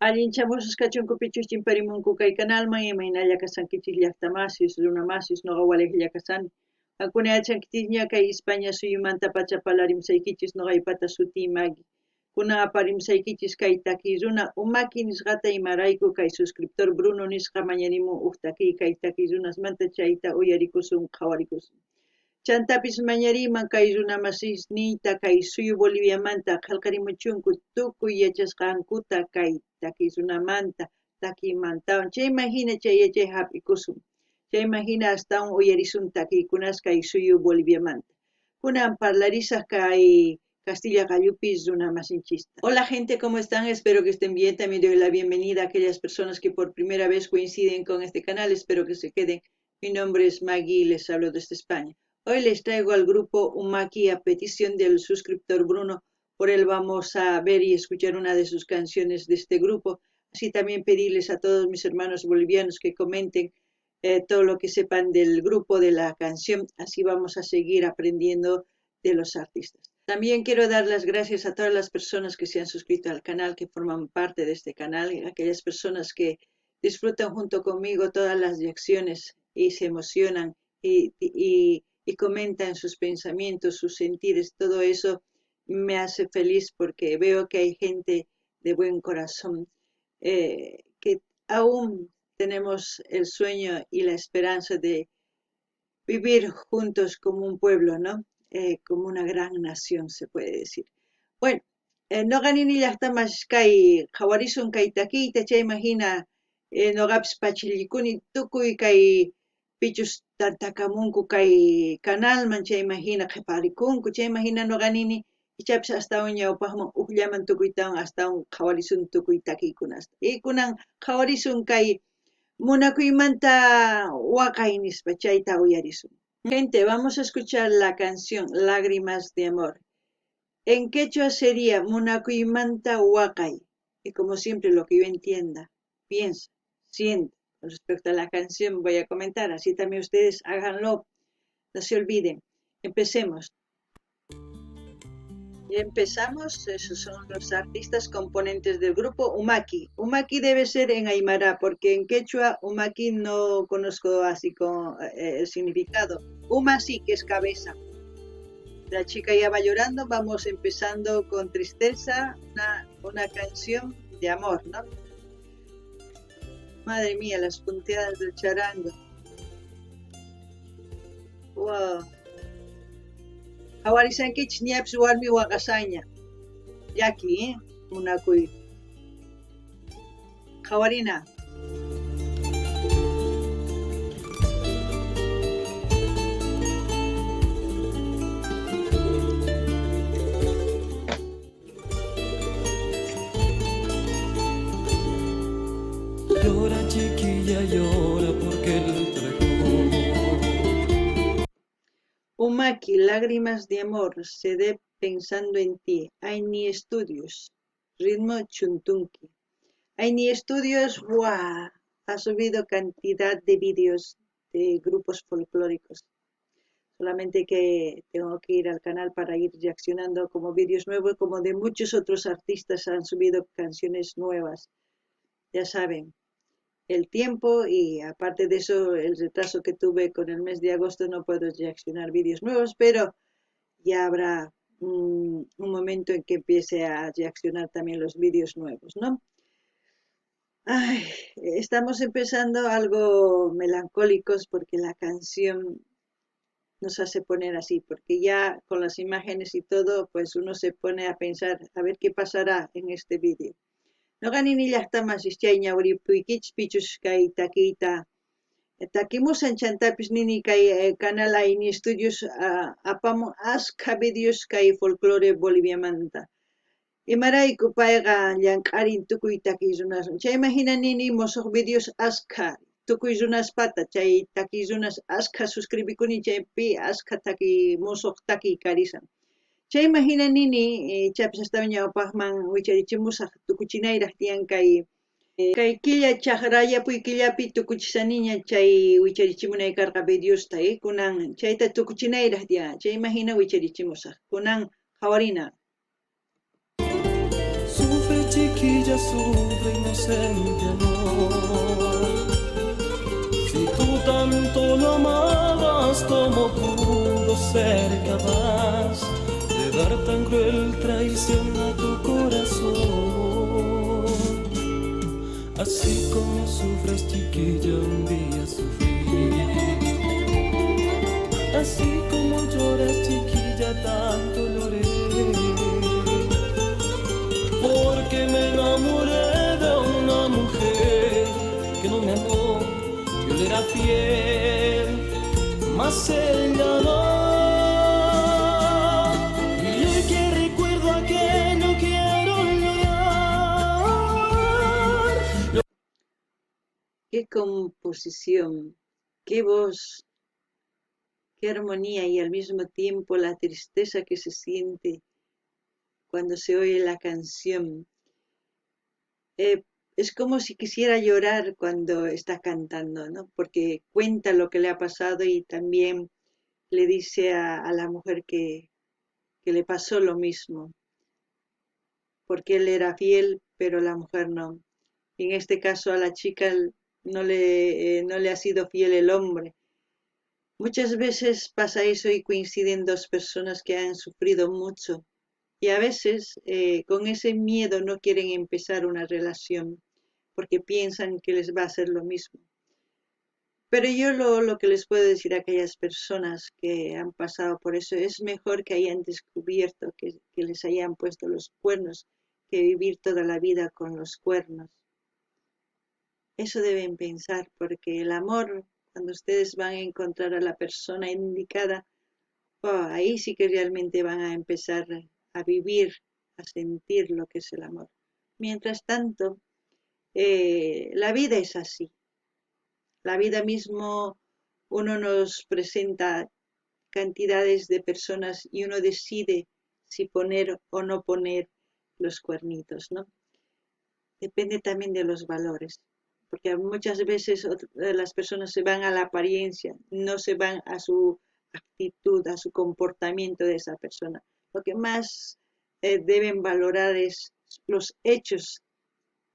Allinchamusqachunku pichus chimparimunku kay kanalman imaynalla kasankichis llaqtamasis runamasis noqa waliqlla kasani ankuna yachankichis ña kay España suyumanta pacha palarimsaykichis noqaypata sutii Maggie kunan aparimsaykichis kay takiy runa Umaki nisqata imarayku kay suscriptor Bruno nisqa mañarimun huk takiy kay takiy runasmanta chayta uyarikusun qhawarikusun chantapis mañariman kay runa masisniyta kay suyu Boliviamanta qillqarimuchunku tukuy yachasqankuta kay takiy runamanta takiymantawan chayman hina chay yachay hap'ikusun chayman hina astawan uyarisun takiykunas kay suyu Boliviamanta kunan parlarisaq kay Castilla Gallupis runa masinchista. Hola gente, ¿cómo están? Espero que estén bien. También doy la bienvenida a aquellas personas que por primera vez coinciden con este canal. Espero que se queden. Mi nombre es Maggie y les hablo desde España. Hoy les traigo al grupo Umaki a petición del suscriptor Bruno. Por él vamos a ver y escuchar una de sus canciones de este grupo. Así también pedirles a todos mis hermanos bolivianos que comenten todo lo que sepan del grupo, de la canción. Así vamos a seguir aprendiendo de los artistas. También quiero dar las gracias a todas las personas que se han suscrito al canal, que forman parte de este canal, y aquellas personas que disfrutan junto conmigo todas las reacciones y se emocionan y comentan sus pensamientos, sus sentires. Todo eso me hace feliz porque veo que hay gente de buen corazón, que aún tenemos el sueño y la esperanza de vivir juntos como un pueblo, ¿no? Como una gran nación, se puede decir. Bueno, no ganini llaqtamas kay qhawarishun kay takiyta chay imagina noqapis pachillikuni tukuy kay pichus tantakamunku kay canalman chay imagina qhiparikunku chay imagina noqanini ichapis astawan ñawpaqman ukllaman tukuytawan astawan qhawarisun tukuy takiykunasta y kunan qhawarisun kay munakuymanta waqay nispa chayta uyarisun. Gente, vamos a escuchar la canción Lágrimas de Amor. En quechua sería Munakuymanta Waqay. Y como siempre, lo que yo entienda, piensa, sienta. Con respecto a la canción voy a comentar, así también ustedes háganlo. No se olviden. Empecemos. Y empezamos, esos son los artistas componentes del grupo Umaki. Umaki debe ser en Aymara, porque en quechua Umaki no conozco así con el significado. Uma sí que es cabeza. La chica ya va llorando, vamos empezando con tristeza, una canción de amor, ¿no? Madre mía, las punteadas del charango. Wow. Hawarisankich ñapis warmi waqasaña yaki munakuy hawarina Llora chiquilla, llora porque el entregó. Umaki, lágrimas de amor, se dé pensando en ti. Aini Estudios, ritmo chuntunki. Aini Estudios, ¡guau! Ha subido cantidad de vídeos de grupos folclóricos. Solamente que tengo que ir al canal para ir reaccionando como vídeos nuevos, como de muchos otros artistas han subido canciones nuevas. Ya saben, el tiempo y aparte de eso el retraso que tuve con el mes de agosto no puedo reaccionar vídeos nuevos, pero ya habrá un momento en que empiece a reaccionar también los vídeos nuevos, ¿no? Ay, estamos empezando algo melancólicos porque la canción nos hace poner así, porque ya con las imágenes y todo, pues uno se pone a pensar a ver qué pasará en este vídeo. No ganini llaqtamas ischayña uripuykichis pichus kay takiyta takimusan chantapis nini kay canal Aini Estudios apamun asqa vídeos kay folclore boliviamanta imarayku payqa llank'arin tukuy takiy runasun chayman hina nini musuq vídeos asqa tukuy runaspata chay takiy runas asqa suscribikuni chaypi asqa takiy musuq takiy karisan chayman hina nini chapis astawan ñawpaqman wicharichimusaq tukuchinayraq tiyan kay killa chaqrayapuy killapi tukuchisaniña chay wicharichimunay karqa videosta kunan chayta tukuchinayraq tiyan chayman hina wicharichimusaq kunan hawarina Sufre chiquilla, sufre. inocente amor. Si tú tanto lo amabas, ¿cómo pudo ser capaz de dar tan cruel traición a tu corazón? Así como sufres, chiquilla, un día sufrí. Así como lloras, chiquilla, tanto lloré. Porque me enamoré de una mujer que no me amó. Yo le era fiel, mas ella no. Y hoy que recuerdo aquello quiero llorar. Qué composición, qué voz, qué armonía y al mismo tiempo la tristeza que se siente cuando se oye la canción. Es como si quisiera llorar cuando está cantando, ¿no? Porque cuenta lo que le ha pasado y también le dice a la mujer que le pasó lo mismo, porque él era fiel, pero la mujer no. En este caso a la chica no le ha sido fiel el hombre. Muchas veces pasa eso y coinciden dos personas que han sufrido mucho y a veces con ese miedo no quieren empezar una relación porque piensan que les va a hacer lo mismo. Pero yo lo que les puedo decir a aquellas personas que han pasado por eso es mejor que hayan descubierto que les hayan puesto los cuernos que vivir toda la vida con los cuernos. Eso deben pensar porque el amor, cuando ustedes van a encontrar a la persona indicada, oh, ahí sí que realmente van a empezar a vivir, a sentir lo que es el amor. Mientras tanto, la vida es así. La vida mismo, uno nos presenta cantidades de personas y uno decide si poner o no poner los cuernitos, ¿no? Depende también de los valores, porque muchas veces las personas se van a la apariencia, no se van a su actitud, a su comportamiento de esa persona. Lo que más deben valorar es los hechos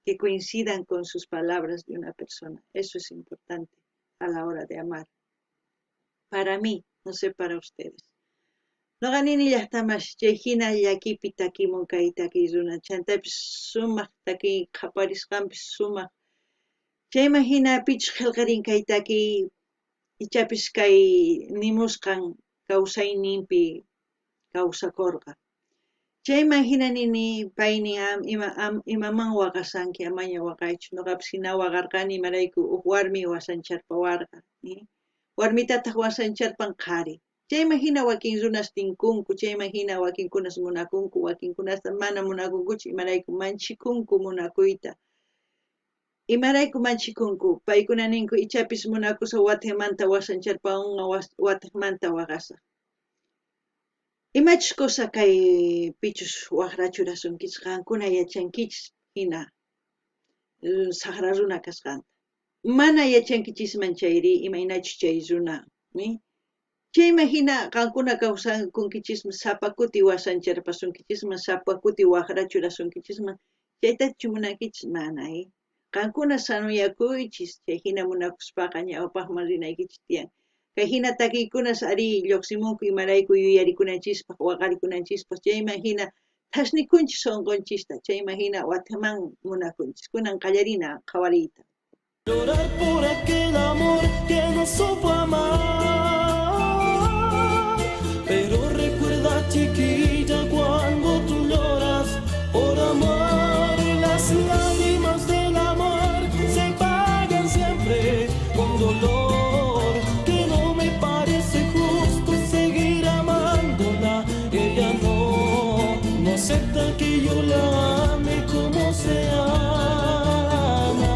que coincidan con sus palabras de una persona. Eso es importante a la hora de amar. Para mí, no sé para ustedes. No ganini llaqtamas chayhina llakipi takimun kay takiy runa chantapis sumaq takiy qaparisqanpis sumaq. Chayman hina pichqa qillqarin kay takiy ichapis kay nimusqan kawsayninpi kawsakurqa. Chayman hina nini payni imaman waqasanki amaña waqaychu nuqapis hina waqarqani imarayku huk warmi wasancharpawarqa, warmitataq wasancharpan qhari. Chayman hina wakin runas tinkunku, chayman hina wakinkunas munakunku, wakinkunasta mana munakunkuchu imarayku manchikunku munakuyta. Imarayku manchikunku, paykuna ninku ichapis munakusa watamanta wasancharpanqa watamanta waqasa. Imachus cosa kay pichus waqrachu rasunkichis qankuna yachankichis hina saqra runa kasqanta. Mana yachankichisman chayri imaynachus chay runa, chayman hina qankuna kawsankunkichisman sapakuti wasancharpasunkichisman sapakuti waqrachu rasunkichisman chaytachu munankichis mana, qankuna sanuyakuychis chay hina munakuspaqa ñawpaqman rinaykichis tiyan. Kay hina takiykunas ari lluqsimunku imarayku yuyarikunanchispaq waqarikunanchispaq chayman hina thasnikunchis sunqunchista chayman hina wataman munakunchis kunan qallarina qhawariyta. Llorar por aquel amor que no supo amar. Pero recuerda, chiquilla, cuando tú lloras por amor, las lágrimas del amor se pagan siempre con dolor. Que no me parece justo seguir amándola. Ella no acepta que yo la ame como se ama.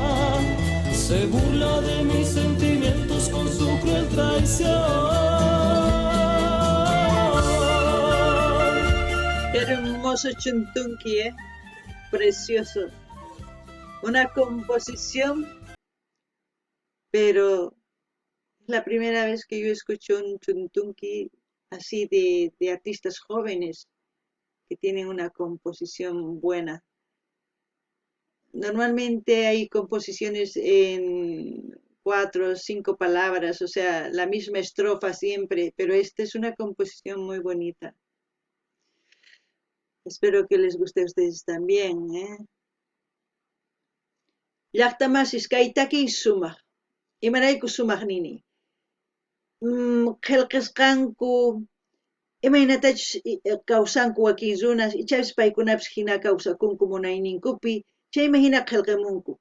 Se burla de mis sentimientos con su cruel traición. Hermoso chuntunqui, precioso. Una composición, pero es la primera vez que yo escucho un chuntunqui así de artistas jóvenes que tienen una composición buena. Normalmente hay composiciones en 4 o 5 palabras, o sea, la misma estrofa siempre, pero esta es una composición muy bonita. Espero que les guste a ustedes también, ¿eh? Llaqtamasis kaytaki sumaq, imarayku sumaq nini. Qillqisqanku, imaynatachus kawsanku wakin runas, ichapish paykunapish hina kawsakunku munayninkupi, chayma hina qillqimunku.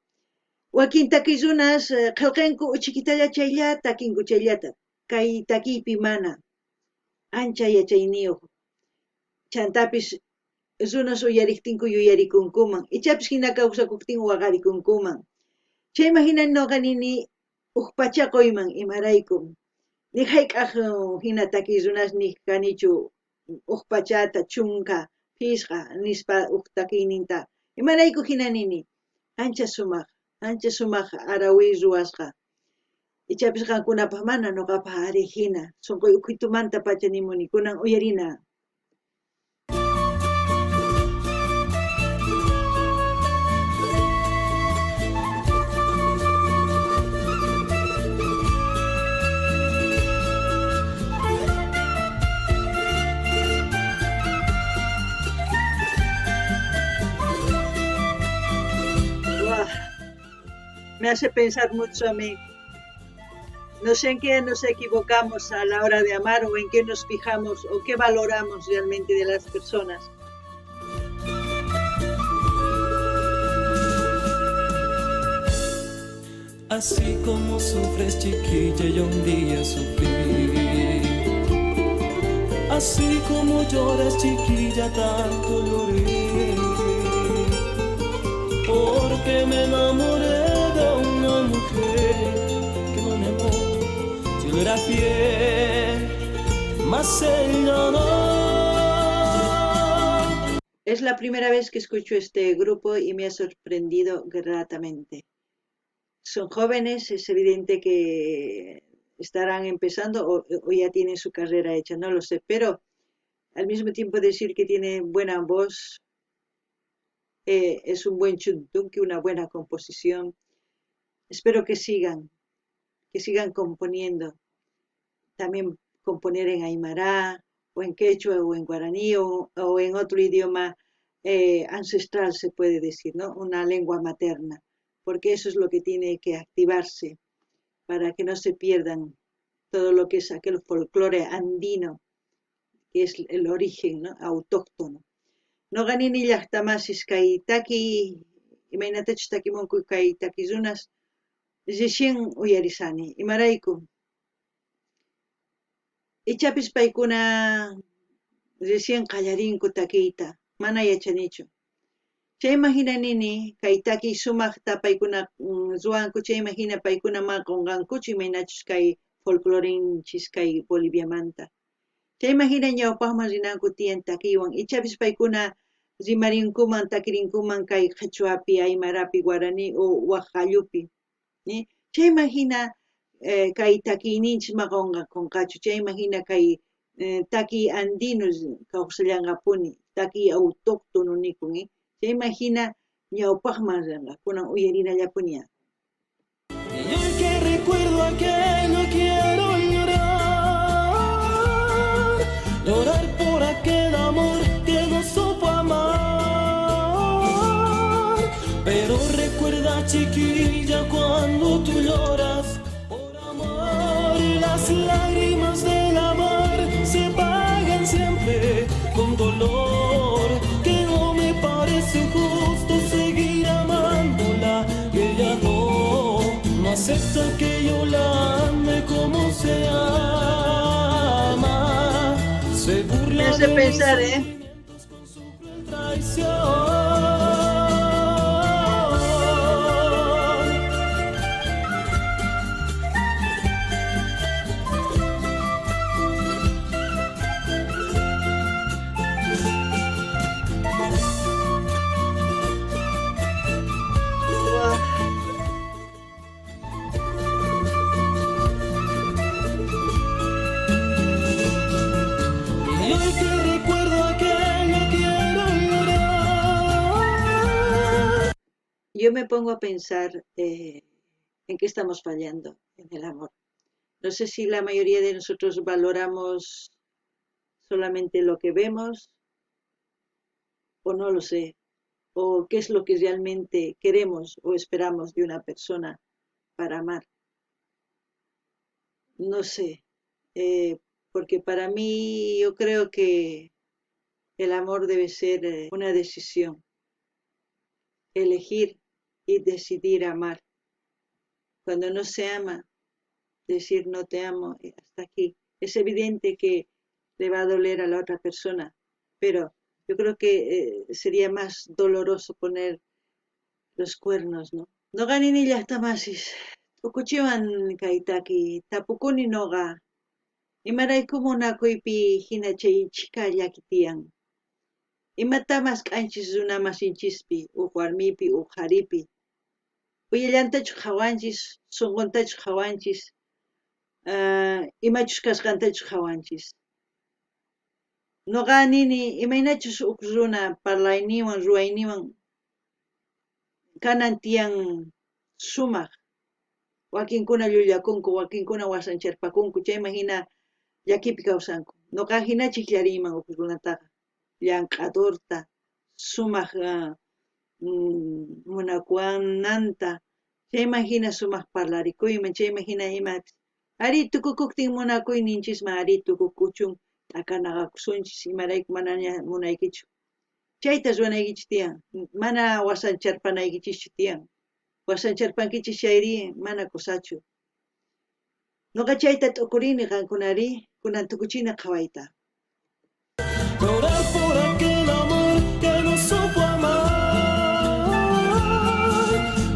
Wakin takiy runas qillqinku chiquitalla chaylla takinku chayllata, kay takiypi mana, ancha yachayniyuq. Chantapish runas uyariktinku yuyarikunkuman, ichapish hina kawsakuptin waqarikunkuman. Chayma hina ñuqa nini uq pachakuyman imarayku. Ni hayk'aq hina takiy runas ni kanichu uq pachata chunka phisqa nispa uq takiyninta. Imarayku hina nini ancha sumaq arawi ruwasqa. Ichapish qankunapaq mana ñuqapaq ari hina sunquy ukhutumanta pacha nimuni kunan uyarina. Me hace pensar mucho a mí. No sé en qué nos equivocamos a la hora de amar o en qué nos fijamos o qué valoramos realmente de las personas. Así como sufres, chiquilla, yo un día sufrí. Así como lloras, chiquilla, tanto lloré. Porque me enamoré de una mujer que no me amó. Yo era fiel, mas ella no. Es la primera vez que escucho este grupo y me ha sorprendido gratamente. Son jóvenes, es evidente que estarán empezando o ya tienen su carrera hecha, no lo sé, pero al mismo tiempo decir que tiene buena voz, es un buen chuntunqui, una buena composición. Espero que sigan componiendo. También componer en aymara, o en quechua, o en guaraní, o en otro idioma ancestral, se puede decir, ¿no? Una lengua materna, porque eso es lo que tiene que activarse para que no se pierdan todo lo que es aquel folclore andino, que es el origen, ¿no? Autóctono. No ganini llaqtamasis kay taki imaynatachus takimunku kay takirunas recién uyarisani imarayku ichapis paykuna recién qallarinku takiyta mana yachanichu chayma hina nini kay takiy sumaqta paykuna ruwanku chayma hina paykuna maqunqankuchu imaynachus kay folclorinchis kay Boliviamanta chayma hina ñawpaqman rinanku tiyan takiywan ichapis paykuna rimarinkuman takirinkuman kay qhechuapi, aymarapi, guaraní o waqallupi, ¿sí? Chayma hina kay takiyninchis maqunqakunqachu chayma hina kay takiy andinos kawsallanqapuni takiy autóctono nikun, chayma hina ñawpaqman rinqa kunan uyarinallapuña. Y hoy que recuerdo aquello quiero llorar por aquel amor que no supo amar. Pero recuerda, chiquilla, cuando tú lloras por amor, las lágrimas del amor se pagan siempre con dolor. Que no me parece justo seguir amándola, que ella no acepta que yo la ame como se ama. Me hace pensar, Con su cruel traición. Y hoy que recuerdo aquel yo me pongo a pensar en qué estamos fallando en el amor. No sé si la mayoría de nosotros valoramos solamente lo que vemos o no lo sé, o qué es lo que realmente queremos o esperamos de una persona para amar. No sé, porque para mí yo creo que el amor debe ser una decisión, elegir y decidir amar. Cuando no se ama, decir no te amo hasta aquí. Es evidente que le va a doler a la otra persona, pero yo creo que sería más doloroso poner los cuernos, ¿no? No gani ni llaqtamasis. Ukuchiwan kaitaki tapukuni noga. Imaraykumu nakuypi hina chay chika llakitiyan. Imatamas k'anchis runa masinchispi, uq warmipi, uq qharipi. Uyallantachu qhawanchis, sunquntachu qhawanchis, imachus kasqantachu qhawanchis. Noqa nini imaynachus uq runa parlayniwan ruwayniwan kanan tiyan sumaq. Wakinkuna llullakunku, wakinkuna wasancharpakunku, chayman hina llakipi kawsanku. Noqa hinachi llariman uq runataqa. Llank'adurta, sumaq munakuwananta, chayman hina sumaq parlarikuyman, chayman hina imapis. Ari tukukuptin munakuyninchisman ari tukukuchun, t'akanaqakusunchis, imarayku manaña munaykichu. Chayta ruwanaykichis tiyan, mana wasancharpanaykichischu tiyan. Wasancharpankichis chayri mana kusachu. Noqa chayta t'ukurini qankunari, kunan tukuchina qhawayta. Llorar por aquel amor que no supo amar.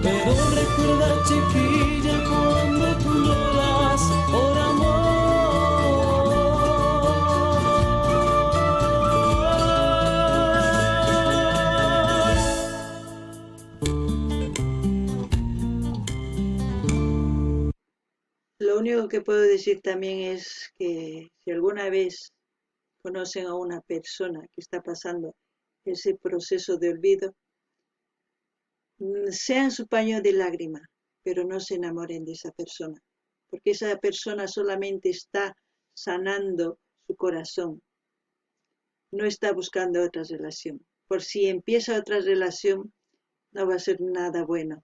Pero recuerda, chiquilla, cuando tú lloras por Lo único que puedo decir también es que si alguna vez conocen a una persona que está pasando ese proceso de olvido, sean su paño de lágrima, pero no se enamoren de esa persona, porque esa persona solamente está sanando su corazón, no está buscando otra relación. Por si empieza otra relación, no va a ser nada bueno.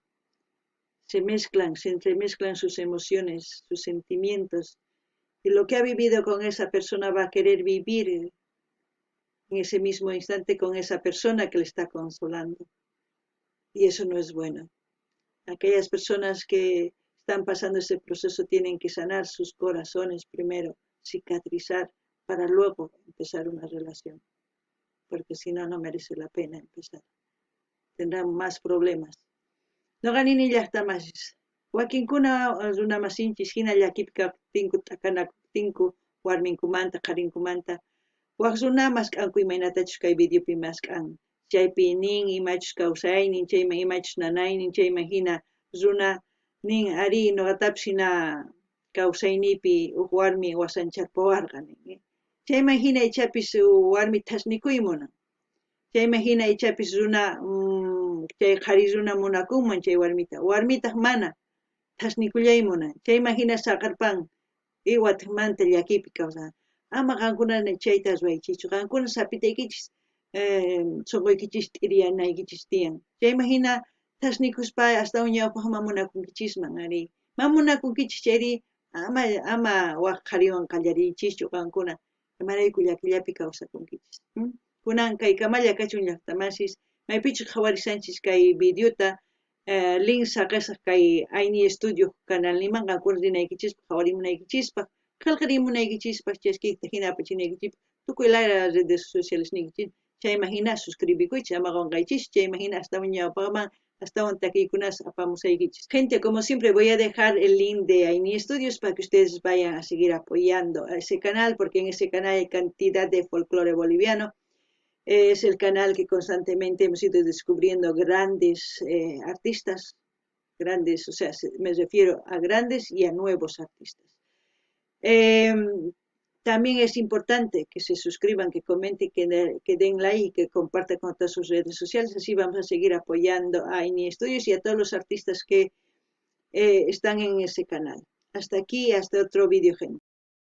Se entremezclan sus emociones, sus sentimientos, y lo que ha vivido con esa persona va a querer vivir en ese mismo instante con esa persona que le está consolando. Y eso no es bueno. Aquellas personas que están pasando ese proceso tienen que sanar sus corazones primero, cicatrizar, para luego empezar una relación. Porque si no, no merece la pena empezar. Tendrán más problemas. No ganini llaqtamasis. Wakinkuna runamasinchis hina llakipka tinku tinku warminkumanta qarinkumanta waq runamas k'anku imaynatachus kay videopi mas k'an. Chaypi nin imachus kawsaynin, chayman imachus nanaynin, chayman hina runa nin ari nuqatapish hina kawsaynipi uq warmi wasancharpawarqa nin. Chayman hina ichapis warmi thasnikuymunan. Chayman hina ichapis runa chay qhari runa munakunman chay warmitaq mana thasnikullaymunan. Chayman hina saqarpan iwatmanta llakipi kawsan. Ama qankuna chayta ruwaychichu, qankuna sapitaykichis sunquykichis t'iriyanaykichis tiyan. Chayman hina thasnikuspa astawan ñawpaqman munakunkichisman ari. Mamunakunkichis chayri ama waq qhariwan qallarichischu qankuna. Imarayku llakillapi kawsakunkichis. Kunan kay kamalla kachun llaqtamasis, maypichu qhawarishanchis kay videota link saqasaq kay Aini Estudio canal niman qankuna rinaykichispaq qhawarimunaykichispa qillqarimunaykichispa chaskita hina apachinaykichis tukuy lara redes sociales ninkichis chayman hina suscribikuychis ama qunqaychis chayman hina astawan ñawpaqman astawan takiykunas apamusaykichis. Gente, como siempre voy a dejar el link de Aini Estudios para que ustedes vayan a seguir apoyando a ese canal, porque en ese canal hay cantidad de folclore boliviano. Es el canal que constantemente hemos ido descubriendo grandes artistas, grandes, me refiero a grandes y a nuevos artistas. También es importante que se suscriban, que comenten, que den like, que compartan con todas sus redes sociales. Así vamos a seguir apoyando a INI Studios y a todos los artistas que están en ese canal. Hasta aquí, hasta otro vídeo, gente.